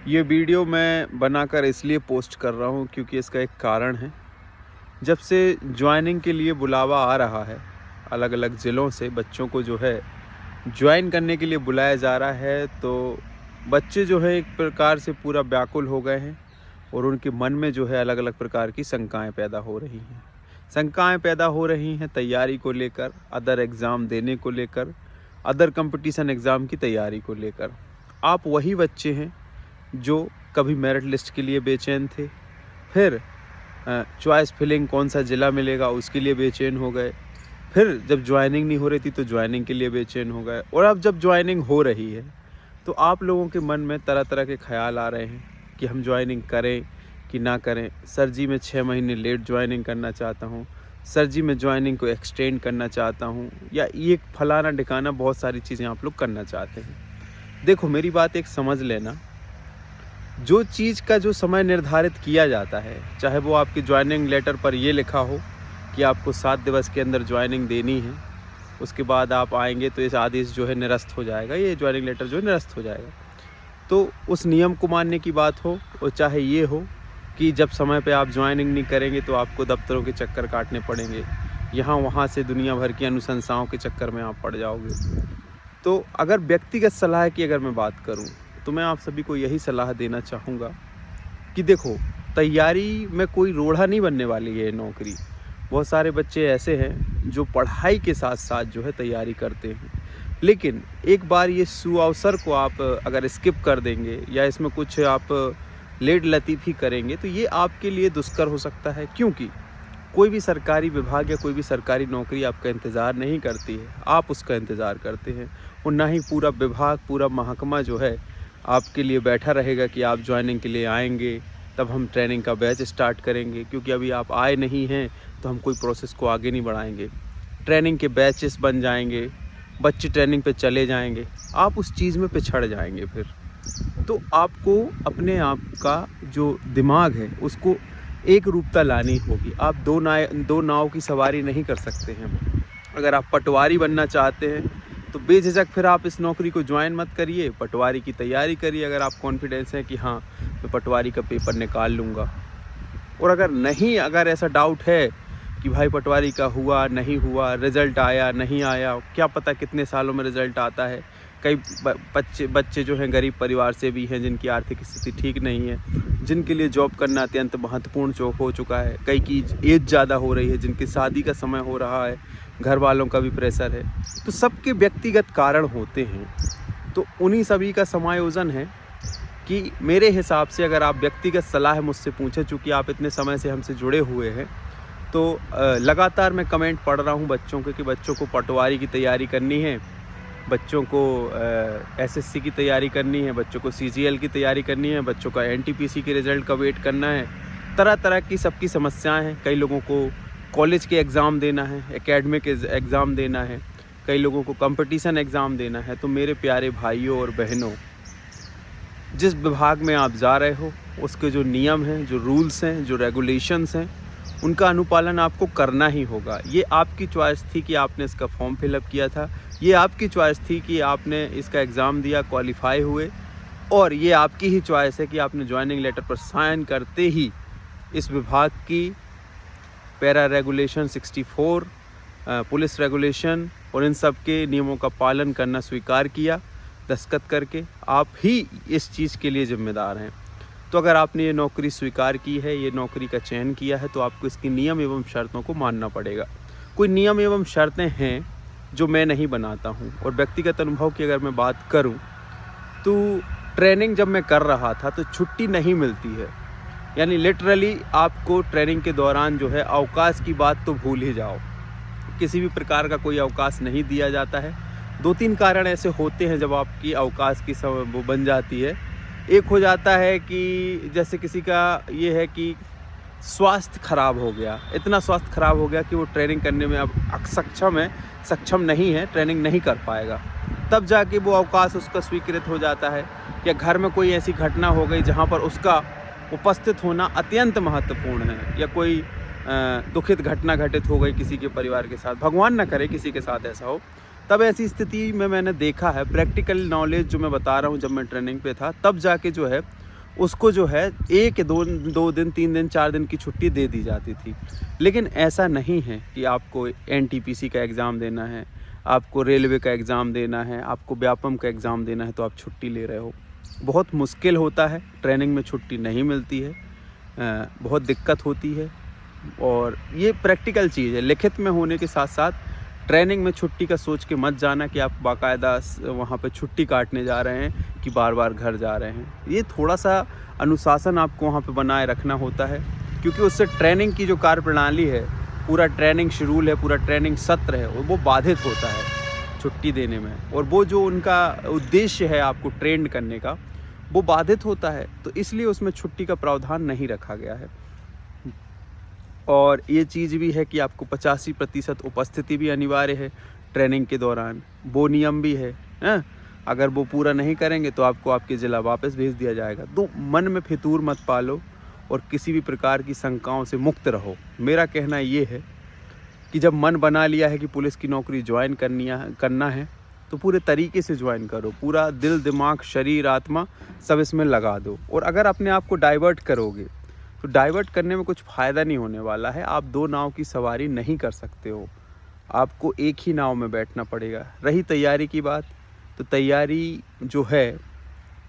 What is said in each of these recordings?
ये वीडियो मैं बनाकर इसलिए पोस्ट कर रहा हूँ क्योंकि इसका एक कारण है। जब से जॉइनिंग के लिए बुलावा आ रहा है अलग अलग ज़िलों से, बच्चों को जो है जॉइन करने के लिए बुलाया जा रहा है, तो बच्चे जो है एक प्रकार से पूरा व्याकुल हो गए हैं और उनके मन में जो है अलग अलग प्रकार की शंकाएँ पैदा हो रही हैं। शंकाएँ पैदा हो रही हैं तैयारी को लेकर, अदर एग्ज़ाम देने को लेकर, अदर कंपटीशन एग्ज़ाम की तैयारी को लेकर। आप वही बच्चे हैं जो कभी मेरिट लिस्ट के लिए बेचैन थे, फिर चॉइस फिलिंग कौन सा ज़िला मिलेगा उसके लिए बेचैन हो गए, फिर जब ज्वाइनिंग नहीं हो रही थी तो ज्वाइनिंग के लिए बेचैन हो गए, और अब जब ज्वाइनिंग हो रही है तो आप लोगों के मन में तरह तरह के ख्याल आ रहे हैं कि हम ज्वाइनिंग करें कि ना करें। सर जी मैं 6 महीने लेट ज्वाइनिंग करना चाहता हूँ, सर जी मैं ज्वाइनिंग को एक्सटेंड करना चाहता हूँ, या ये फलाना ढिकाना बहुत सारी चीज़ें आप लोग करना चाहते हैं। देखो मेरी बात एक समझ लेना, जो चीज़ का जो समय निर्धारित किया जाता है, चाहे वो आपकी ज्वाइनिंग लेटर पर ये लिखा हो कि आपको 7 दिवस के अंदर ज्वाइनिंग देनी है, उसके बाद आप आएंगे तो इस आदेश जो है निरस्त हो जाएगा, ये ज्वाइनिंग लेटर जो है निरस्त हो जाएगा, तो उस नियम को मानने की बात हो, और चाहे ये हो कि जब समय पे आप ज्वाइनिंग नहीं करेंगे तो आपको दफ्तरों के चक्कर काटने पड़ेंगे, यहाँ वहाँ से दुनिया भर की अनुशंसाओं के चक्कर में आप पड़ जाओगे। तो अगर व्यक्तिगत सलाह की अगर मैं बात करूं तो मैं आप सभी को यही सलाह देना चाहूँगा कि देखो, तैयारी में कोई रोड़ा नहीं बनने वाली है ये नौकरी। बहुत सारे बच्चे ऐसे हैं जो पढ़ाई के साथ साथ जो है तैयारी करते हैं, लेकिन एक बार ये सुअवसर को आप अगर स्किप कर देंगे या इसमें कुछ आप लेट लतीफ़ी करेंगे तो ये आपके लिए दुष्कर हो सकता है, क्योंकि कोई भी सरकारी विभाग या कोई भी सरकारी नौकरी आपका इंतज़ार नहीं करती है, आप उसका इंतज़ार करते हैं। और ना ही पूरा विभाग, पूरा महकमा जो है आपके लिए बैठा रहेगा कि आप ज्वाइनिंग के लिए आएंगे तब हम ट्रेनिंग का बैच स्टार्ट करेंगे, क्योंकि अभी आप आए नहीं हैं तो हम कोई प्रोसेस को आगे नहीं बढ़ाएंगे। ट्रेनिंग के बैचेस बन जाएंगे, बच्चे ट्रेनिंग पे चले जाएंगे, आप उस चीज़ में पिछड़ जाएंगे। फिर तो आपको अपने आप का जो दिमाग है उसको एक रूपता लानी होगी। आप दो नाव की सवारी नहीं कर सकते हैं। अगर आप पटवारी बनना चाहते हैं तो बेझिझक फिर आप इस नौकरी को ज्वाइन मत करिए, पटवारी की तैयारी करिए अगर आप कॉन्फिडेंस है कि हाँ मैं पटवारी का पेपर निकाल लूँगा। और अगर ऐसा डाउट है कि भाई पटवारी का हुआ नहीं हुआ, रिज़ल्ट आया नहीं आया, क्या पता कितने सालों में रिज़ल्ट आता है। कई बच्चे जो हैं गरीब परिवार से भी हैं, जिनकी आर्थिक स्थिति ठीक नहीं है, जिनके लिए जॉब करना अत्यंत महत्वपूर्ण हो चुका है। कई की एज ज़्यादा हो रही है, जिनकी शादी का समय हो रहा है, घर वालों का भी प्रेशर है, तो सबके व्यक्तिगत कारण होते हैं। तो उन्हीं सभी का समायोजन है कि मेरे हिसाब से अगर आप व्यक्तिगत सलाह मुझसे पूछें, चूँकि आप इतने समय से हमसे जुड़े हुए हैं, तो लगातार मैं कमेंट पढ़ रहा हूँ बच्चों के कि बच्चों को पटवारी की तैयारी करनी है, बच्चों को एसएससी की तैयारी करनी है, बच्चों को सीजीएल की तैयारी करनी है, बच्चों का एनटीपीसी के रिज़ल्ट का वेट करना है। तरह तरह की सबकी समस्याएं हैं। कई लोगों को कॉलेज के एग्ज़ाम देना है, एकेडमिक एग्ज़ाम देना है, कई लोगों को कंपटीशन एग्ज़ाम देना है। तो मेरे प्यारे भाइयों और बहनों, जिस विभाग में आप जा रहे हो उसके जो नियम हैं, जो रूल्स हैं, जो रेगुलेशंस हैं, उनका अनुपालन आपको करना ही होगा। ये आपकी चॉइस थी कि आपने इसका फॉर्म फिलअप किया था, ये आपकी चॉइस थी कि आपने इसका एग्ज़ाम दिया, क्वालिफाई हुए, और ये आपकी ही चॉइस है कि आपने ज्वाइनिंग लेटर पर साइन करते ही इस विभाग की पैरा रेगुलेशन 64, पुलिस रेगुलेशन और इन सब के नियमों का पालन करना स्वीकार किया। दस्तखत करके आप ही इस चीज़ के लिए ज़िम्मेदार हैं। तो अगर आपने ये नौकरी स्वीकार की है, ये नौकरी का चयन किया है, तो आपको इसकी नियम एवं शर्तों को मानना पड़ेगा। कोई नियम एवं शर्तें हैं जो मैं नहीं बनाता हूँ। और व्यक्तिगत अनुभव की अगर मैं बात करूँ तो ट्रेनिंग जब मैं कर रहा था तो छुट्टी नहीं मिलती है, यानी लिटरली आपको ट्रेनिंग के दौरान जो है अवकाश की बात तो भूल ही जाओ, किसी भी प्रकार का कोई अवकाश नहीं दिया जाता है। 2-3 कारण ऐसे होते हैं जब आपकी अवकाश की वो बन जाती है। एक हो जाता है कि जैसे किसी का ये है कि स्वास्थ्य खराब हो गया, इतना स्वास्थ्य खराब हो गया कि वो ट्रेनिंग करने में अब सक्षम नहीं है, ट्रेनिंग नहीं कर पाएगा, तब जाके वो अवकाश उसका स्वीकृत हो जाता है। या घर में कोई ऐसी घटना हो गई जहाँ पर उसका उपस्थित होना अत्यंत महत्वपूर्ण है, या कोई दुखित घटना घटित हो गई किसी के परिवार के साथ, भगवान ना करे किसी के साथ ऐसा हो, तब ऐसी स्थिति में मैंने देखा है, प्रैक्टिकल नॉलेज जो मैं बता रहा हूँ, जब मैं ट्रेनिंग पे था तब जाके जो है उसको जो है 1 2 दिन 3 दिन 4 दिन की छुट्टी दे दी जाती थी। लेकिन ऐसा नहीं है कि आपको एनटीपीसी का एग्ज़ाम देना है, आपको रेलवे का एग्ज़ाम देना है, आपको व्यापम का एग्ज़ाम देना है तो आप छुट्टी ले रहे हो। बहुत मुश्किल होता है, ट्रेनिंग में छुट्टी नहीं मिलती है, बहुत दिक्कत होती है। और ये प्रैक्टिकल चीज़ है, लिखित में होने के साथ साथ ट्रेनिंग में छुट्टी का सोच के मत जाना कि आप बाकायदा वहाँ पे छुट्टी काटने जा रहे हैं कि बार बार घर जा रहे हैं। ये थोड़ा सा अनुशासन आपको वहाँ पे बनाए रखना होता है, क्योंकि उससे ट्रेनिंग की जो कार्यप्रणाली है, पूरा ट्रेनिंग शेड्यूल है, पूरा ट्रेनिंग सत्र है, वो बाधित होता है छुट्टी देने में। और वो जो उनका उद्देश्य है आपको ट्रेंड करने का, वो बाधित होता है। तो इसलिए उसमें छुट्टी का प्रावधान नहीं रखा गया है। और ये चीज़ भी है कि आपको 85% उपस्थिति भी अनिवार्य है ट्रेनिंग के दौरान, वो नियम भी है। अगर वो पूरा नहीं करेंगे तो आपको आपके ज़िला वापस भेज दिया जाएगा। तो मन में फितूर मत पालो और किसी भी प्रकार की शंकाओं से मुक्त रहो। मेरा कहना ये है कि जब मन बना लिया है कि पुलिस की नौकरी ज्वाइन करना है तो पूरे तरीके से ज्वाइन करो, पूरा दिल दिमाग शरीर आत्मा सब इसमें लगा दो। और अगर अपने आप को डाइवर्ट करोगे तो डाइवर्ट करने में कुछ फ़ायदा नहीं होने वाला है। आप 2 नाव की सवारी नहीं कर सकते हो, आपको एक ही नाव में बैठना पड़ेगा। रही तैयारी की बात, तो तैयारी जो है,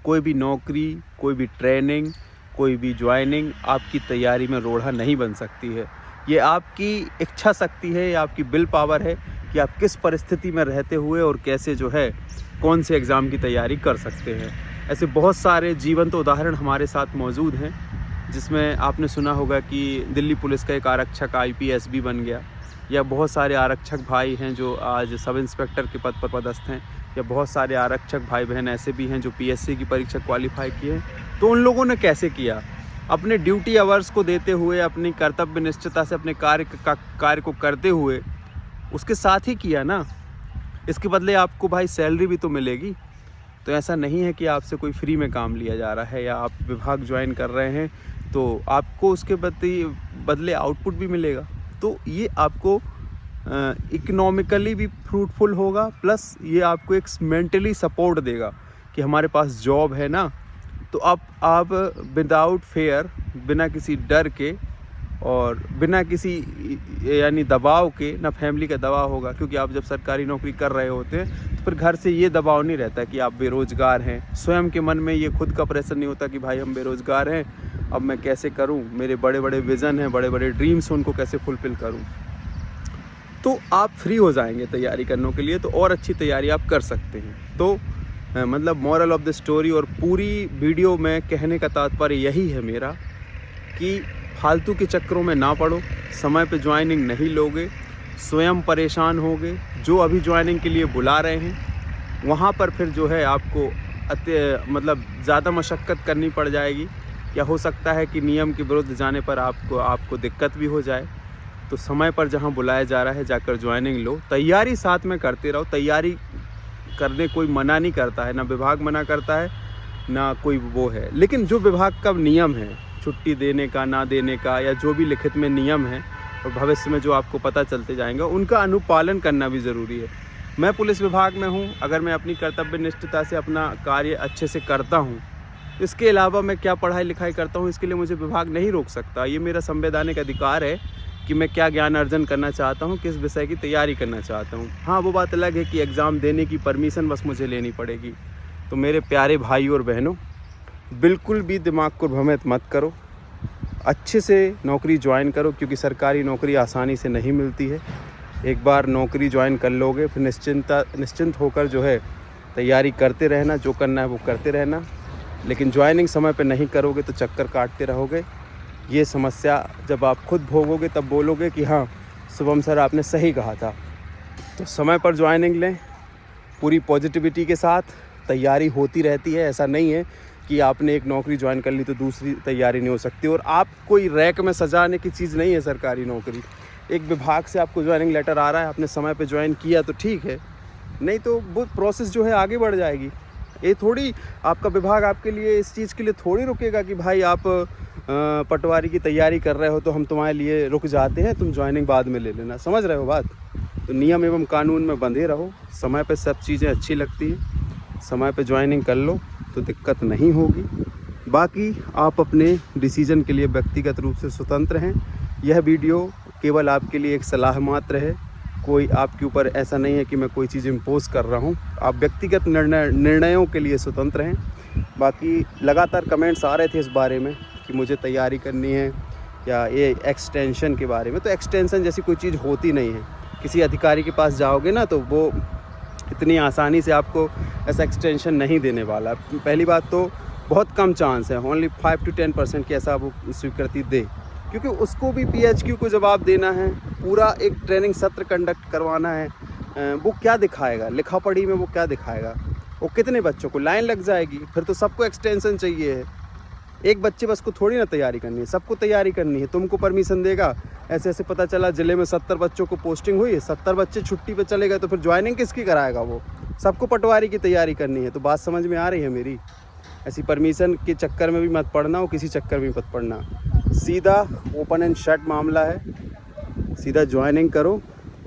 कोई भी नौकरी, कोई भी ट्रेनिंग, कोई भी ज्वाइनिंग आपकी तैयारी में रोड़ा नहीं बन सकती है। ये आपकी इच्छा शक्ति है, ये आपकी विल पावर है कि आप किस परिस्थिति में रहते हुए और कैसे जो है कौन से एग्ज़ाम की तैयारी कर सकते हैं। ऐसे बहुत सारे जीवंत उदाहरण हमारे साथ मौजूद हैं, जिसमें आपने सुना होगा कि दिल्ली पुलिस का एक आरक्षक IPS भी बन गया, या बहुत सारे आरक्षक भाई हैं जो आज सब इंस्पेक्टर के पद पर पदस्थ हैं, या बहुत सारे आरक्षक भाई बहन ऐसे भी हैं जो PSC की परीक्षा क्वालिफाई किए हैं। तो उन लोगों ने कैसे किया? अपने ड्यूटी आवर्स को देते हुए, अपनी कर्तव्य निष्ठता से अपने कार्य को करते हुए उसके साथ ही किया ना। इसके बदले आपको भाई सैलरी भी तो मिलेगी। तो ऐसा नहीं है कि आपसे कोई फ्री में काम लिया जा रहा है, या आप विभाग ज्वाइन कर रहे हैं तो आपको उसके बदले आउटपुट भी मिलेगा। तो ये आपको इकोनॉमिकली भी फ्रूटफुल होगा, प्लस ये आपको एक मेंटली सपोर्ट देगा कि हमारे पास जॉब है ना। तो आप विदाउट फेयर, बिना किसी डर के और बिना किसी यानी दबाव के, ना फैमिली का दबाव होगा, क्योंकि आप जब सरकारी नौकरी कर रहे होते हैं तो फिर घर से ये दबाव नहीं रहता कि आप बेरोज़गार हैं। स्वयं के मन में ये खुद का प्रेशर नहीं होता कि भाई हम बेरोज़गार हैं, अब मैं कैसे करूं, मेरे बड़े बड़े विज़न हैं, बड़े बड़े ड्रीम्स हैं, उनको कैसे फुलफ़िल करूं। तो आप फ्री हो जाएंगे तैयारी करने के लिए, तो और अच्छी तैयारी आप कर सकते हैं। तो मतलब मोरल ऑफ द स्टोरी और पूरी वीडियो में कहने का तात्पर्य यही है मेरा कि फालतू के चक्करों में ना पड़ो। समय पे ज्वाइनिंग नहीं लोगे, स्वयं परेशान होगे। जो अभी ज्वाइनिंग के लिए बुला रहे हैं वहाँ पर फिर जो है आपको मतलब ज़्यादा मशक्क़त करनी पड़ जाएगी, या हो सकता है कि नियम के विरुद्ध जाने पर आपको दिक्कत भी हो जाए। तो समय पर जहाँ बुलाया जा रहा है जाकर ज्वाइनिंग लो, तैयारी साथ में करते रहो। तैयारी करने कोई मना नहीं करता है, ना विभाग मना करता है ना कोई वो है। लेकिन जो विभाग का नियम है छुट्टी देने का ना देने का, या जो भी लिखित में नियम है और भविष्य में जो आपको पता चलते जाएंगे, उनका अनुपालन करना भी ज़रूरी है। मैं पुलिस विभाग में हूँ, अगर मैं अपनी कर्तव्य निष्ठता से अपना कार्य अच्छे से करता हूँ, इसके अलावा मैं क्या पढ़ाई लिखाई करता हूँ इसके लिए मुझे विभाग नहीं रोक सकता। ये मेरा संवैधानिक अधिकार है कि मैं क्या ज्ञान अर्जन करना चाहता हूँ, किस विषय की तैयारी करना चाहता हूँ। हाँ, वो बात अलग है कि एग्ज़ाम देने की परमिशन बस मुझे लेनी पड़ेगी। तो मेरे प्यारे भाई और बहनों, बिल्कुल भी दिमाग को भ्रमित मत करो, अच्छे से नौकरी ज्वाइन करो, क्योंकि सरकारी नौकरी आसानी से नहीं मिलती है। एक बार नौकरी ज्वाइन कर लोगे फिर निश्चिंत होकर जो है तैयारी करते रहना, जो करना है वो करते रहना। लेकिन ज्वाइनिंग समय पे नहीं करोगे तो चक्कर काटते रहोगे। ये समस्या जब आप खुद भोगोगे तब बोलोगे कि हाँ शुभम सर आपने सही कहा था। तो समय पर ज्वाइनिंग लें, पूरी पॉजिटिविटी के साथ। तैयारी होती रहती है, ऐसा नहीं है कि आपने एक नौकरी ज्वाइन कर ली तो दूसरी तैयारी नहीं हो सकती। और आप कोई रैक में सजाने की चीज़ नहीं है सरकारी नौकरी। एक विभाग से आपको ज्वाइनिंग लेटर आ रहा है, आपने समय पे ज्वाइन किया तो ठीक है, नहीं तो वो प्रोसेस जो है आगे बढ़ जाएगी। ये थोड़ी आपका विभाग आपके लिए इस चीज़ के लिए थोड़ी रुकेगा कि भाई आप पटवारी की तैयारी कर रहे हो तो हम तुम्हारे लिए रुक जाते हैं, तुम ज्वाइनिंग बाद में ले लेना। समझ रहे हो बात? तो नियम एवं कानून में बंधे रहो, समय पे सब चीज़ें अच्छी लगती हैं। समय पे ज्वाइनिंग कर लो तो दिक्कत नहीं होगी। बाकी आप अपने डिसीजन के लिए व्यक्तिगत रूप से स्वतंत्र हैं। यह वीडियो केवल आपके लिए एक सलाह मात्र है, कोई आपके ऊपर ऐसा नहीं है कि मैं कोई चीज़ इम्पोज कर रहा हूँ। आप व्यक्तिगत निर्णयों के लिए स्वतंत्र हैं। बाकी लगातार कमेंट्स आ रहे थे इस बारे में कि मुझे तैयारी करनी है या ये एक्सटेंशन के बारे में। तो एक्सटेंशन जैसी कोई चीज़ होती नहीं है। किसी अधिकारी के पास जाओगे ना तो वो इतनी आसानी से आपको ऐसा एक्सटेंशन नहीं देने वाला। पहली बात तो बहुत कम चांस है, ओनली 5 to 10% की ऐसा वो स्वीकृति दे, क्योंकि उसको भी PHQ को जवाब देना है, पूरा एक ट्रेनिंग सत्र कंडक्ट करवाना है। वो क्या दिखाएगा लिखा पढ़ी में, वो क्या दिखाएगा? वो कितने बच्चों को लाइन लग जाएगी, फिर तो सबको एक्सटेंशन चाहिए है। एक बच्चे बस को थोड़ी ना तैयारी करनी है, सबको तैयारी करनी है। तुमको परमिशन देगा, ऐसे ऐसे पता चला ज़िले में 70 बच्चों को पोस्टिंग हुई है, 70 बच्चे छुट्टी पे चले गए, तो फिर ज्वाइनिंग किसकी कराएगा? वो सबको पटवारी की तैयारी करनी है। तो बात समझ में आ रही है मेरी? ऐसी परमिशन के चक्कर में भी मत पड़ना और किसी चक्कर में मत पड़ना। सीधा ओपन एंड शट मामला है, सीधा ज्वाइनिंग करो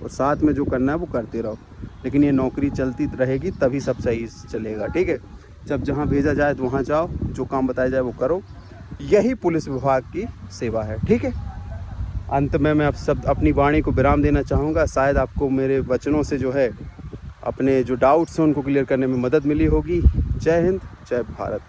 और साथ में जो करना है वो करते रहो। लेकिन ये नौकरी चलती रहेगी तभी सब सही चलेगा, ठीक है? जब जहाँ भेजा जाए तो वहाँ जाओ, जो काम बताया जाए वो करो। यही पुलिस विभाग की सेवा है, ठीक है? अंत में मैं अपनी वाणी को विराम देना चाहूँगा। शायद आपको मेरे वचनों से जो है अपने जो डाउट्स हैं उनको क्लियर करने में मदद मिली होगी। जय हिंद, जय भारत।